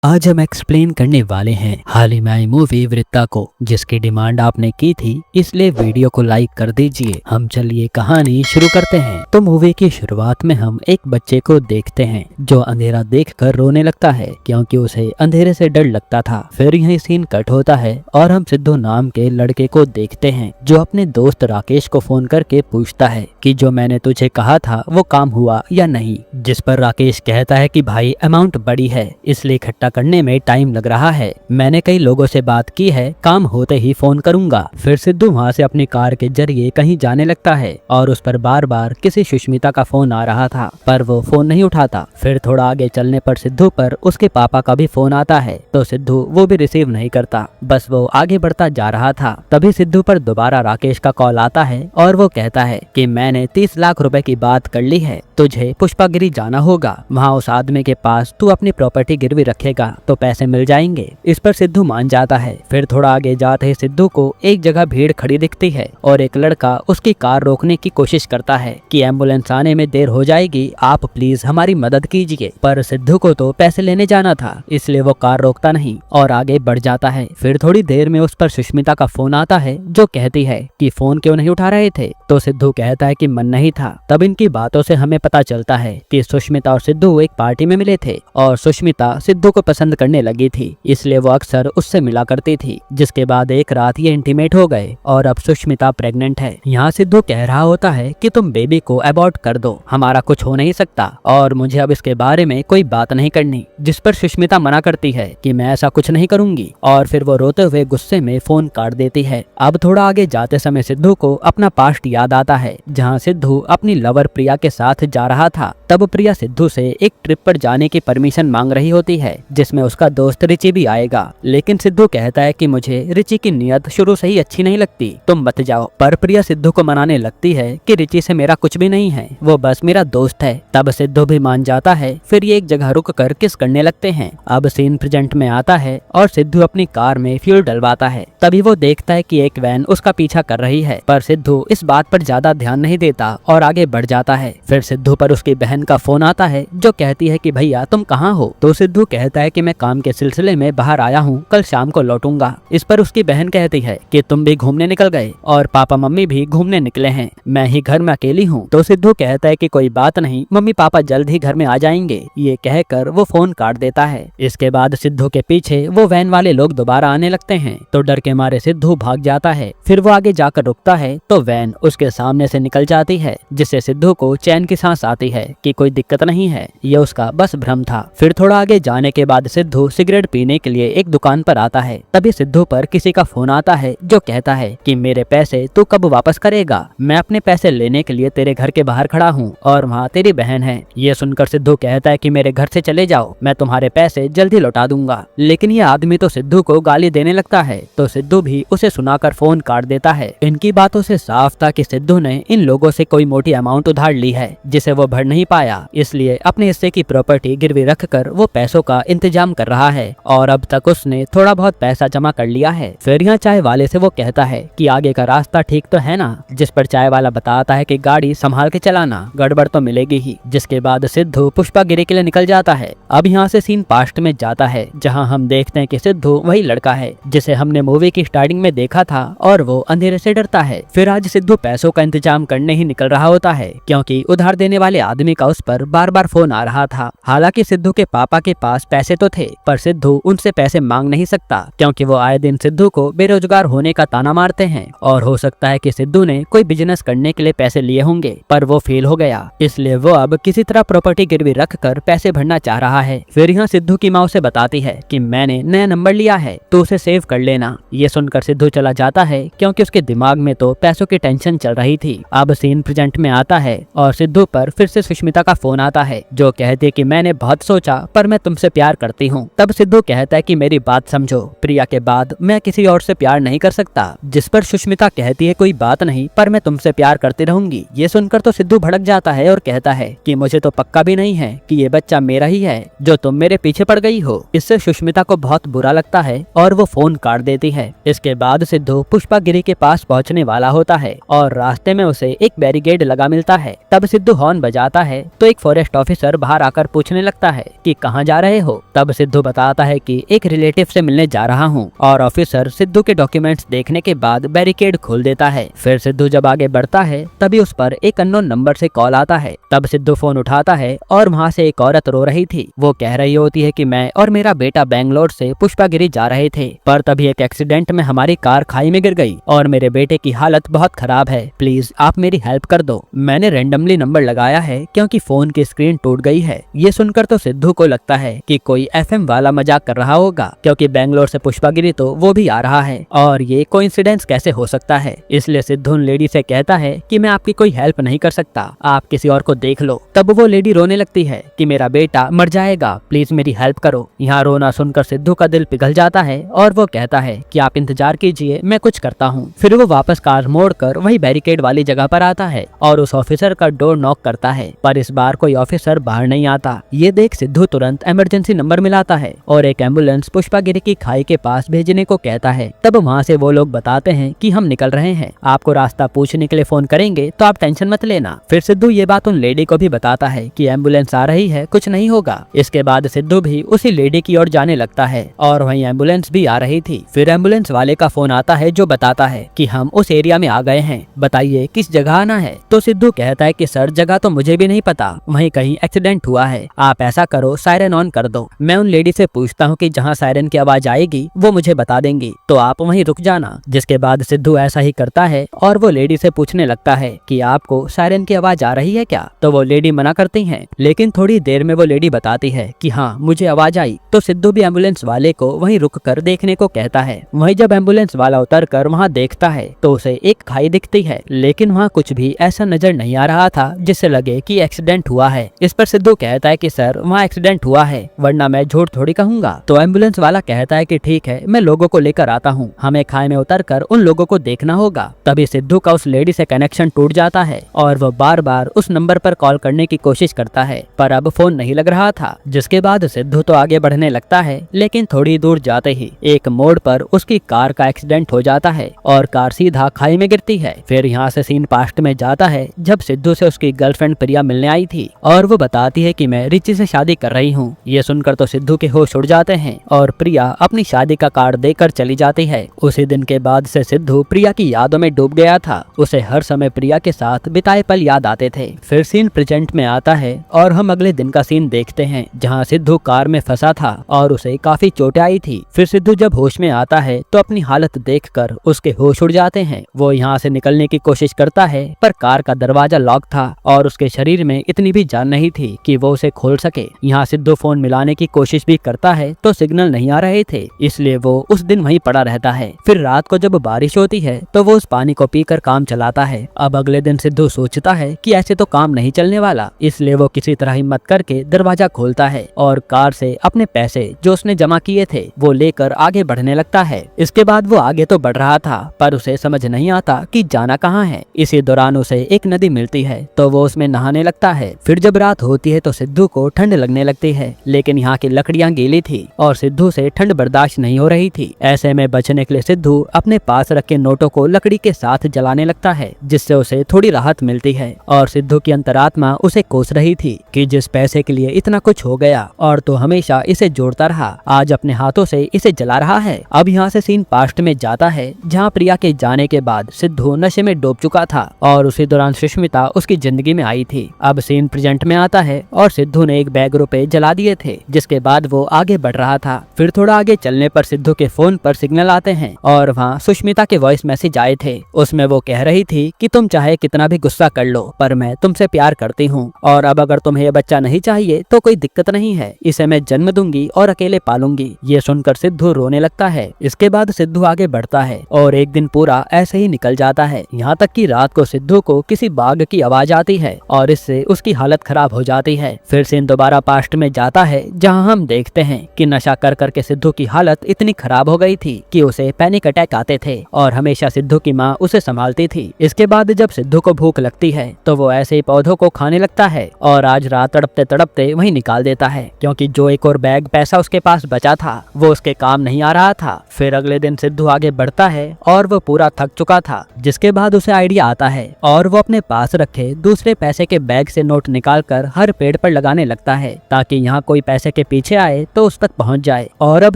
आज हम एक्सप्लेन करने वाले हैं हाल ही में आई मूवी वृत्ता को, जिसकी डिमांड आपने की थी, इसलिए वीडियो को लाइक कर दीजिए। हम चलिए कहानी शुरू करते हैं। तो मूवी की शुरुआत में हम एक बच्चे को देखते हैं जो अंधेरा देखकर रोने लगता है क्योंकि उसे अंधेरे से डर लगता था। फिर यही सीन कट होता है और हम सिद्धू नाम के लड़के को देखते हैं जो अपने दोस्त राकेश को फोन करके पूछता है कि जो मैंने तुझे कहा था वो काम हुआ या नहीं, जिस पर राकेश कहता है कि भाई अमाउंट बड़ी है इसलिए इकट्ठा करने में टाइम लग रहा है, मैंने कई लोगों से बात की है, काम होते ही फोन करूंगा। फिर सिद्धू वहाँ से अपनी कार के जरिए कहीं जाने लगता है और उस पर बार बार किसी सुष्मिता का फोन आ रहा था पर वो फोन नहीं उठाता। फिर थोड़ा आगे चलने पर सिद्धू पर उसके पापा का भी फोन आता है तो सिद्धू वो भी रिसीव नहीं करता, बस वो आगे बढ़ता जा रहा था। तभी सिद्धू पर दोबारा राकेश का कॉल आता है और वो कहता है कि मैंने 30 लाख रुपए की बात कर ली है, तुझे पुष्पागिरी जाना होगा, वहाँ उस आदमी के पास तू अपनी प्रॉपर्टी गिरवी रखेगा तो पैसे मिल जाएंगे। इस पर सिद्धू मान जाता है। फिर थोड़ा आगे जाते ही सिद्धू को एक जगह भीड़ खड़ी दिखती है और एक लड़का उसकी कार रोकने की कोशिश करता है कि एम्बुलेंस आने में देर हो जाएगी, आप प्लीज हमारी मदद कीजिए। पर सिद्धू को तो पैसे लेने जाना था इसलिए वो कार रोकता नहीं और आगे बढ़ जाता है। फिर थोड़ी देर में उस पर सुष्मिता का फोन आता है जो कहती है कि फोन क्यों नहीं उठा रहे थे, तो सिद्धू कहता है कि मन नहीं था। तब इनकी बातों से हमें पता चलता है कि सुष्मिता और सिद्धू एक पार्टी में मिले थे और सुष्मिता सिद्धू को पसंद करने लगी थी इसलिए वो अक्सर उससे मिला करती थी। जिसके बाद एक रात ये इंटीमेट हो गए और अब सुष्मिता प्रेग्नेंट है। यहाँ सिद्धू कह रहा होता है कि तुम बेबी को अबॉर्ट कर दो, हमारा कुछ हो नहीं सकता और मुझे अब इसके बारे में कोई बात नहीं करनी। जिस पर सुष्मिता मना करती है कि मैं ऐसा कुछ नहीं करूंगी और फिर वो रोते हुए गुस्से में फोन काट देती है। अब थोड़ा आगे जाते समय सिद्धू को अपना पास्ट याद आता है जहाँ सिद्धू अपनी लवर प्रिया के साथ जा रहा था। तब प्रिया सिद्धू से एक ट्रिप पर जाने की परमिशन मांग रही होती है जिसमें उसका दोस्त रिची भी आएगा, लेकिन सिद्धू कहता है कि मुझे रिची की नियत शुरू से ही अच्छी नहीं लगती, तुम मत जाओ। पर प्रिया सिद्धू को मनाने लगती है कि रिची से मेरा कुछ भी नहीं है, वो बस मेरा दोस्त है। तब सिद्धू भी मान जाता है। फिर ये एक जगह रुक कर किस करने लगते हैं। अब सीन प्रेजेंट में आता है और सिद्धू अपनी कार में फ्यूल डलवाता है। तभी वो देखता है कि एक वैन उसका पीछा कर रही है पर सिद्धू इस बात पर ज्यादा ध्यान नहीं देता और आगे बढ़ जाता है। फिर सिद्धू पर उसकी बहन का फोन आता है जो कहती है कि भैया तुम कहाँ हो, तो सिद्धू कहता है कि मैं काम के सिलसिले में बाहर आया हूँ, कल शाम को लौटूंगा। इस पर उसकी बहन कहती है कि तुम भी घूमने निकल गए और पापा मम्मी भी घूमने निकले हैं, मैं ही घर में अकेली हूँ। तो सिद्धू कहता है कि कोई बात नहीं, मम्मी पापा जल्द ही घर में आ जाएंगे। ये कहकर वो फोन काट देता है। इसके बाद सिद्धू के पीछे वो वैन वाले लोग दोबारा आने लगते हैं तो डर के मारे सिद्धू भाग जाता है। फिर वो आगे जाकर रुकता है तो वैन उसके सामने से निकल जाती है जिससे सिद्धू को चैन की सांस आती है कि कोई दिक्कत नहीं है, ये उसका बस भ्रम था। फिर थोड़ा आगे जाने के बाद सिद्धू सिगरेट पीने के लिए एक दुकान पर आता है। तभी सिद्धू पर किसी का फोन आता है जो कहता है कि मेरे पैसे तू कब वापस करेगा, मैं अपने पैसे लेने के लिए तेरे घर के बाहर खड़ा हूँ और वहाँ तेरी बहन है। ये सुनकर सिद्धू कहता है कि मेरे घर से चले जाओ, मैं तुम्हारे पैसे जल्दी लौटा दूंगा। लेकिन ये आदमी तो सिद्धू को गाली देने लगता है तो सिद्धू भी उसे सुनाकर फोन काट देता है। इनकी बातों से साफ था कि सिद्धू ने इन लोगों से कोई मोटी अमाउंट उधार ली है जिसे वो भर नहीं पाया, इसलिए अपने हिस्से की प्रॉपर्टी गिरवी रखकर वो पैसों का इंतजाम कर रहा है और अब तक उसने थोड़ा बहुत पैसा जमा कर लिया है। फिर यहाँ चाय वाले से वो कहता है कि आगे का रास्ता ठीक तो है ना, जिस पर चाय वाला बताता है कि गाड़ी संभाल के चलाना, गड़बड़ तो मिलेगी ही। जिसके बाद सिद्धू पुष्पागिरी के लिए निकल जाता है। अब यहाँ से सीन पास्ट में जाता है जहाँ हम देखते हैं कि सिद्धू वही लड़का है जिसे हमने मूवी की स्टार्टिंग में देखा था और वो अंधेरे से डरता है। फिर आज सिद्धू पैसों का इंतजाम करने ही निकल रहा होता है क्योंकि उधार देने वाले आदमी का उस पर बार बार फोन आ रहा था। हालांकि सिद्धू के पापा के पास पैसे तो थे पर सिद्धू उनसे पैसे मांग नहीं सकता क्योंकि वो आए दिन सिद्धू को बेरोजगार होने का ताना मारते हैं और हो सकता है कि सिद्धू ने कोई बिजनेस करने के लिए पैसे लिए होंगे पर वो फेल हो गया, इसलिए वो अब किसी तरह प्रॉपर्टी गिरवी रख कर पैसे भरना चाह रहा है। फिर यहाँ सिद्धू की माँ उसे बताती है कि मैंने नया नंबर लिया है तो उसे सेव कर लेना। ये सुनकर सिद्धू चला जाता है क्योंकि उसके दिमाग में तो पैसों की टेंशन चल रही थी। अब सीन प्रेजेंट में आता है और सिद्धू पर फिर से सुष्मिता का फोन आता है जो कहती है कि मैंने बहुत सोचा पर मैं तुमसे प्यार करती हूँ। तब सिद्धू कहता है कि मेरी बात समझो, प्रिया के बाद मैं किसी और से प्यार नहीं कर सकता। जिस पर सुष्मिता कहती है कोई बात नहीं पर मैं तुमसे प्यार करती रहूंगी। ये सुनकर तो सिद्धू भड़क जाता है और कहता है कि मुझे तो पक्का भी नहीं है कि ये बच्चा मेरा ही है जो तुम मेरे पीछे पड़ गई हो। इससे सुष्मिता को बहुत बुरा लगता है और वो फोन काट देती है। इसके बाद सिद्धू पुष्पागिरी के पास पहुँचने वाला होता है और रास्ते में उसे एक बैरिकेड लगा मिलता है। तब सिद्धू हॉर्न बजाता है तो एक फॉरेस्ट ऑफिसर बाहर आकर पूछने लगता है कि कहाँ जा रहे हो। तब सिद्धू बताता है कि एक रिलेटिव से मिलने जा रहा हूँ और ऑफिसर सिद्धू के डॉक्यूमेंट्स देखने के बाद बैरिकेड खोल देता है। फिर सिद्धू जब आगे बढ़ता है तभी उस पर एक अननोन नंबर से कॉल आता है। तब सिद्धू फोन उठाता है और वहाँ से एक औरत रो रही थी। वो कह रही होती है कि मैं और मेरा बेटा बेंगलोर से पुष्पागिरी जा रहे थे, पर तभी एक एक्सीडेंट में हमारी कार खाई में गिर गई और मेरे बेटे की हालत बहुत खराब है। प्लीज आप मेरी हेल्प कर दो। मैंने रेंडमली नंबर लगाया है क्योंकि फोन की स्क्रीन टूट गई है। ये सुनकर तो सिद्धू को लगता है कि कोई एफएम वाला मजाक कर रहा होगा, क्योंकि बेंगलोर से पुष्पागिरी तो वो भी आ रहा है और ये कोइंसिडेंस कैसे हो सकता है। इसलिए सिद्धू उन लेडी से कहता है कि मैं आपकी कोई हेल्प नहीं कर सकता, आप किसी और को देख लो। तब वो लेडी रोने लगती है कि मेरा बेटा मर जाएगा, प्लीज मेरी हेल्प करो। यहाँ रोना सुनकर सिद्धू का दिल पिघल जाता है और वो कहता है कि आप इंतजार कीजिए, मैं कुछ करता हूँ। फिर वो वापस कार मोड़कर वही बैरिकेड वाली जगह पर आता है और उस ऑफिसर का डोर नॉक करता है, पर इस बार कोई ऑफिसर बाहर नहीं आता। ये देख सिद्धू तुरंत इमरजेंसी नंबर मिलाता है और एक एम्बुलेंस पुष्पागिरी की खाई के पास भेजने को कहता है। तब वहाँ से वो लोग बताते हैं कि हम निकल रहे हैं, आपको रास्ता पूछने के लिए फोन करेंगे तो आप टेंशन मत लेना। फिर सिद्धू ये बात उन लेडी को भी बताता है कि एम्बुलेंस आ रही है, कुछ नहीं होगा। इसके बाद सिद्धू भी उसी लेडी की ओर जाने लगता है और वहीं एम्बुलेंस भी आ रही थी। फिर एम्बुलेंस वाले का फोन आता है जो बताता है कि हम उस एरिया में आ गए हैं, बताइए किस जगह आना है। तो सिद्धू कहता है कि सर जगह तो मुझे भी नहीं पता, वहीं कहीं एक्सीडेंट हुआ है, आप ऐसा करो सायरन ऑन कर दो। मैं उन लेडी से पूछता हूँ कि जहाँ सायरन की आवाज आएगी वो मुझे बता देंगी, तो आप वहीं रुक जाना। जिसके बाद सिद्धू ऐसा ही करता है और वो लेडी से पूछने लगता है कि आपको सायरन की आवाज आ रही है क्या। तो वो लेडी मना करती है, लेकिन थोड़ी देर में वो लेडी बताती है कि हाँ मुझे आवाज आई। तो सिद्धू भी एम्बुलेंस वाले को वहीं रुक कर देखने को कहता है। वहीं जब एम्बुलेंस वाला उतर कर वहाँ देखता है तो उसे एक खाई दिखती है, लेकिन वहाँ कुछ भी ऐसा नजर नहीं आ रहा था जिससे लगे कि एक्सीडेंट हुआ है। इस पर सिद्धू कहता है कि सर वहाँ एक्सीडेंट हुआ है, वरना मैं झूठ थोड़ी कहूंगा। तो एम्बुलेंस वाला कहता है कि ठीक है, मैं लोगों को लेकर आता हूँ, हमें खाई में उतर कर उन लोगों को देखना होगा। तभी सिद्धू का उस लेडी से कनेक्शन टूट जाता है और वो बार बार उस नंबर पर कॉल करने की कोशिश करता है, पर अब फोन नहीं लग रहा था। जिसके बाद सिद्धू तो आगे बढ़ने लगता है, लेकिन थोड़ी दूर जाते ही एक मोड़ पर उसकी कार का एक्सीडेंट हो जाता है और कार सीधा खाई में गिरती है। फिर यहाँ से सीन पास्ट में जाता है जब सिद्धू से उसकी गर्लफ्रेंड प्रिया मिलने आई थी और वो बताती है कि मैं रिची से शादी कर रही हूँ। ये सुनकर तो सिद्धू के होश उड़ जाते हैं और प्रिया अपनी शादी का कार्ड देकर चली जाती है। उसी दिन के बाद से सिद्धू प्रिया की यादों में डूब गया था। उसे हर समय प्रिया के साथ बिताए पल याद आते थे। फिर सीन प्रेजेंट में आता है और हम अगले दिन का सीन देखते हैं जहाँ सिद्धू कार में फंसा था और उसे काफी चोटें आई थी। फिर सिद्धू जब होश में आता है तो अपनी हालत देखकर उसके होश उड़ जाते हैं। वो यहाँ से निकलने की कोशिश करता है, पर कार का दरवाजा लॉक था और उसके शरीर में इतनी भी जान नहीं थी कि वो उसे खोल सके। यहाँ सिद्धू फोन मिलाने की कोशिश भी करता है तो सिग्नल नहीं आ रहे थे, इसलिए वो उस दिन वहीं पड़ा रहता है। फिर रात को जब बारिश होती है तो वो उस पानी को पीकर काम चलाता है। अब अगले दिन सिद्धू सोचता है कि ऐसे तो काम नहीं चलने वाला, इसलिए वो किसी तरह हिम्मत करके दरवाजा खोलता है और कार से अपने पैसे जो उसने जमा किए थे वो लेकर आगे बढ़ने लगता है। इसके बाद वो आगे तो बढ़ रहा था, पर उसे समझ नहीं आता कि जाना कहाँ है। इसी दौरान उसे एक नदी मिलती है तो वो उसमें नहाने लगता है। फिर जब रात होती है तो सिद्धू को ठंड लगने लगती है, लेकिन यहाँ की लकड़ियाँ गीली थी और सिद्धू से ठंड बर्दाश्त नहीं हो रही थी। ऐसे में बचने के लिए सिद्धू अपने पास रखे नोटों को लकड़ी के साथ जलाने लगता है, जिससे उसे थोड़ी राहत मिलती है। और सिद्धू की अंतरात्मा उसे कोस रही थी कि जिस पैसे के लिए इतना कुछ हो गया और तो हमेशा इसे जोड़ता रहा, आज अपने हाथों से इसे जला रहा है। अब यहाँ से सीन पास्ट में जाता है जहाँ प्रिया के जाने के बाद सिद्धू नशे में डूब चुका था और उसी दौरान सुष्मिता उसकी जिंदगी में आई थी। अब सीन प्रेजेंट में आता है और सिद्धू ने 1 बैग रुपए जला दिए थे, जिसके बाद वो आगे बढ़ रहा था। फिर थोड़ा आगे चलने पर सिद्धू के फोन पर सिग्नल आते हैं और वहाँ सुष्मिता के वॉइस मैसेज आए थे। उसमें वो कह रही थी कि तुम चाहे कितना भी गुस्सा कर लो, पर मैं तुमसे प्यार करती हूँ और अब अगर तुम्हें ये बच्चा नहीं चाहिए तो कोई दिक्कत नहीं है, इसे मैं जन्म दूंगी और अकेले पालूंगी। ये सुनकर सिद्धू रोने लगता है। इसके बाद सिद्धू आगे बढ़ता है और एक दिन पूरा ऐसे ही निकल जाता है। यहाँ तक कि रात को सिद्धू को किसी बाघ की आवाज आती है और इससे उसकी हालत खराब हो जाती है। फिर सीन दोबारा पास्ट में जाता है जहाँ हम देखते हैं कि नशा कर करके सिद्धू की हालत इतनी खराब हो गई थी कि उसे पैनिक अटैक आते थे और हमेशा सिद्धू की माँ उसे संभालती थी। इसके बाद जब सिद्धू को भूख लगती है तो वो ऐसे ही पौधों को खाने लगता है और आज रात तड़पते तड़पते वहीं निकाल देता है, क्योंकि जो एक और बैग पैसा उसके पास बचा था वो उसके काम नहीं आ रहा था। फिर अगले दिन सिद्धू आगे बढ़ता है और वो पूरा थक चुका था, जिसके बाद उसे आइडिया आता है और वो अपने पास रखे दूसरे पैसे के बैग से नोट निकालकर हर पेड़ पर लगाने लगता है ताकि यहाँ कोई पैसे उसके पीछे आए तो उस तक पहुंच जाए। और अब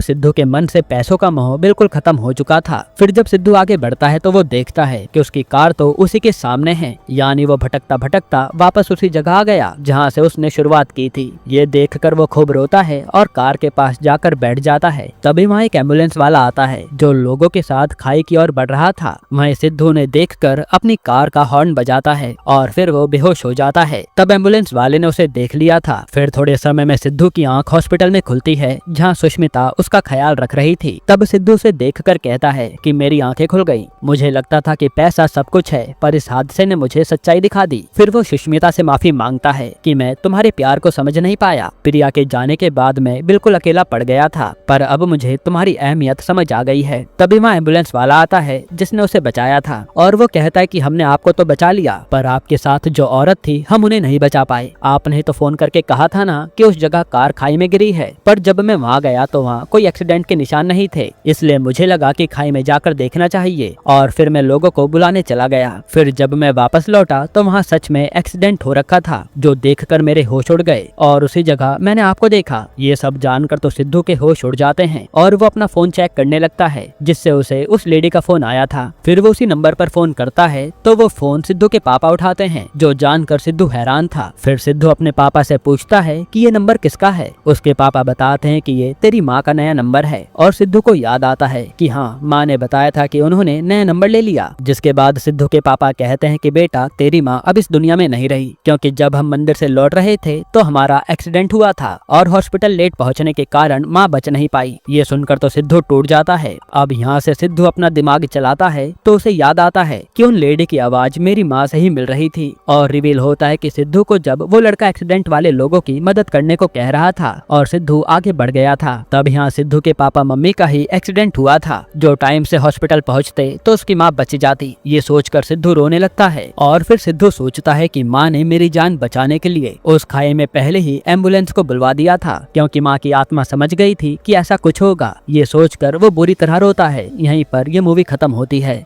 सिद्धू के मन से पैसों का मोह बिल्कुल खत्म हो चुका था। फिर जब सिद्धू आगे बढ़ता है तो वो देखता है कि उसकी कार तो उसी के सामने है, यानी वो भटकता भटकता वापस उसी जगह आ गया जहाँ से उसने शुरुआत की थी। ये देखकर वो खूब रोता है और कार के पास जाकर बैठ जाता है। तभी वहाँ एक एम्बुलेंस वाला आता है जो लोगों के साथ खाई की ओर बढ़ रहा था। वहीं सिद्धू ने देखकर अपनी कार का हॉर्न बजाता है और फिर वो बेहोश हो जाता है। तब एम्बुलेंस वाले ने उसे देख लिया था। फिर थोड़े समय में सिद्धू की आंख हॉस्पिटल में खुलती है जहाँ सुष्मिता उसका ख्याल रख रही थी। तब सिद्धू उसे देखकर कहता है कि मेरी आंखें खुल गई, मुझे लगता था कि पैसा सब कुछ है पर इस हादसे ने मुझे सच्चाई दिखा दी। फिर वो सुष्मिता से माफी मांगता है कि मैं तुम्हारे प्यार को समझ नहीं पाया। प्रिया के जाने के बाद मैं बिल्कुल अकेला पड़ गया था, पर अब मुझे तुम्हारी अहमियत समझ आ गई है। तभी वहाँ एम्बुलेंस वाला आता है जिसने उसे बचाया था और वो कहता है कि हमने आपको तो बचा लिया पर आपके साथ जो औरत थी हम उन्हें नहीं बचा पाए। आपने तो फोन करके कहा था ना कि उस जगह कार खाई में गिरी है, पर जब मैं वहाँ गया तो वहाँ कोई एक्सीडेंट के निशान नहीं थे, इसलिए मुझे लगा कि खाई में जाकर देखना चाहिए और फिर मैं लोगों को बुलाने चला गया। फिर जब मैं वापस लौटा तो वहाँ सच में एक्सीडेंट हो रखा था, जो देखकर मेरे होश उड़ गए और उसी जगह मैंने आपको देखा। ये सब जानकर तो सिद्धू के होश उड़ जाते हैं और वो अपना फोन चेक करने लगता है जिससे उसे उस लेडी का फोन आया था। फिर वो उसी नंबर पर फोन करता है तो वो फोन सिद्धू के पापा उठाते हैं, जो जानकर सिद्धू हैरान था। फिर सिद्धू अपने पापा से पूछता है कि ये नंबर किसका है। उसके पापा बताते हैं कि ये तेरी माँ का नया नंबर है और सिद्धू को याद आता है कि हाँ, माँ ने बताया था कि उन्होंने नया नंबर ले लिया। जिसके बाद सिद्धू के पापा कहते हैं कि बेटा तेरी माँ अब इस दुनिया में नहीं रही, क्योंकि जब हम मंदिर से लौट रहे थे तो हमारा एक्सीडेंट हुआ था और हॉस्पिटल लेट पहुंचने के कारण माँ बच नहीं पाई। ये सुनकर तो सिद्धू टूट जाता है। अब यहाँ से सिद्धू अपना दिमाग चलाता है तो उसे याद आता है कि उन लेडी की आवाज मेरी माँ से ही मिल रही थी और रिवील होता है कि सिद्धू को जब वो लड़का एक्सीडेंट वाले लोगों की मदद करने को कह रहा था और सिद्धू आगे बढ़ गया था, तब यहाँ सिद्धू के पापा मम्मी का ही एक्सीडेंट हुआ था। जो टाइम से हॉस्पिटल पहुँचते तो उसकी माँ बच जाती। ये सोचकर सिद्धू रोने लगता है और फिर सिद्धू सोचता है कि माँ ने मेरी जान बचाने के लिए उस खाई में पहले ही एम्बुलेंस को बुलवा दिया था, क्योंकि माँ की आत्मा समझ गई थी कि ऐसा कुछ होगा। ये सोचकर वो बुरी तरह रोता है। यहीं पर ये मूवी खत्म होती है।